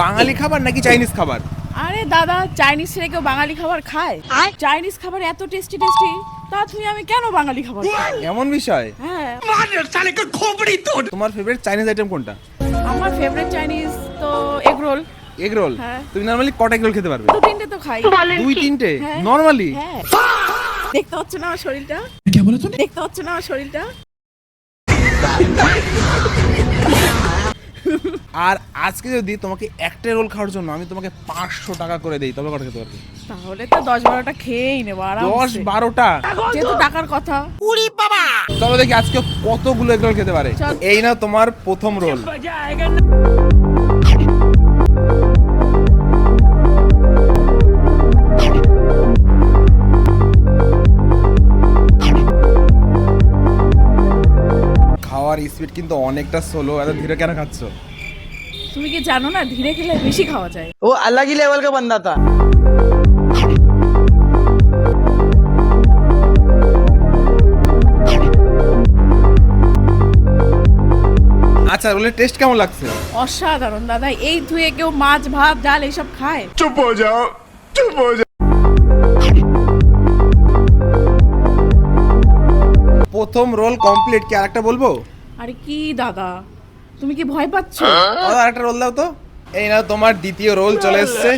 বাঙালি খাবার নাকি চাইনিজ খাবার? আরে দাদা, চাইনিজ ছেড়ে কেউ বাঙালি খাবার খায়? চাইনিজ খাবার এত টেস্টি টেস্টি, তা তুমি আমি কেন বাঙালি খাবার খাই? এমন বিষয়? হ্যাঁ। তোমার ফেভারিট চাইনিজ আইটেম কোনটা? আমার ফেভারিট চাইনিজ তো এগ রোল। Egg roll? হ্যাঁ। তুমি নরমালি কটা এগ রোল খেতে পারবে? দু তিনটে তো খাই। দুই তিনটে হ্যাঁ। নরমালি? হ্যাঁ। দেখতে হচ্ছে না আমার শরীরটা? দেখতে হচ্ছে না আমার শরীরটা? আর আজকে যদি তোমাকে একটা রোল খাওয়ার জন্য আমি তোমাকে 500 টাকা করে দেই, তবে কটা খেতে পারবে? তাহলে তো 10-12টা খেয়েই নেবো আরামসে। 10-12টা? যেহেতু টাকার কথা। তবে দেখি আজকে কতগুলো এগ রোল খেতে পারে। চল। এই নাও তোমার প্রথম রোল। খাওয়ার স্পিড কিন্তু অনেকটা স্লো। এত ধীরে কেন খাচ্ছ? তুমি কি জানো না, ধীরে খেলে বেশি খাওয়া যায়। वो अलग ही लेवल का बंदा था। আচ্ছা, রোলের টেস্ট কেমন লাগছে? অসাধারণ দাদা, এই ধুয়ে কেউ মাছ ভাত ডাল এইসব খায়? চুপ হয়ে যাও, চুপ হয়ে যাও। প্রথম রোল কমপ্লিট। কি আরেকটা বলবো? আরে কি দাদা, তুমি কি ভয় পাচ্ছ? আরেকটা রোল দাও তো। এই নাও তোমার দ্বিতীয় রোল চলে এসেছে।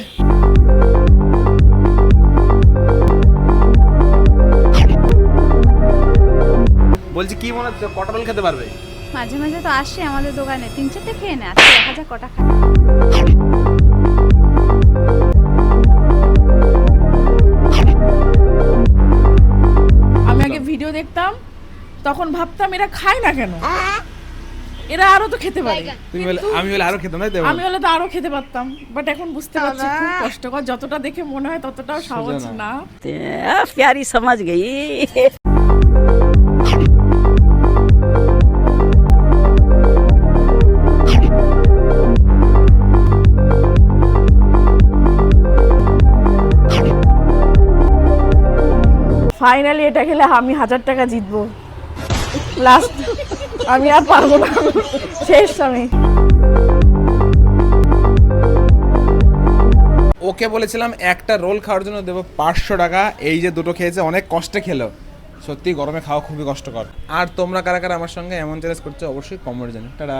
বলছি কি মনে হচ্ছে কটা রোল খেতে পারবে? মাঝে মাঝে তো আসে আমাদের দোকানে, 3-4টে খেয়ে নেয়, আজকে দেখা যাক কটা খায়। আমি আগে ভিডিও দেখতাম, তখন ভাবতাম এরা খায় না কেন, এরা আরো তো খেতে পারে। তুমি বলে আমি বলে আরো খেতাম না? আমি হলে তো আরো খেতে পারতাম, বাট এখন বুঝতে পারছি খুব কষ্টকর। যতটা দেখে মনে হয় ততটাও সহজ সোজা না। प्यारी समझ गई। ফাইনালি এটা খেলে আমি 1000 টাকা জিতবো। লাস্ট, আমি আর পারবো না, শেষ আমি। ওকে বলেছিলাম একটা রোল খাওয়ার জন্য দেবো 500 টাকা। এই যে দুটো খেয়েছে, অনেক কষ্টে খেলো। সত্যি গরমে খাওয়া খুবই কষ্টকর। আর তোমরা কারা কারা আমার সঙ্গে এমন চ্যালেঞ্জ করছো অবশ্যই কমেন্ট জানাও। টাটা।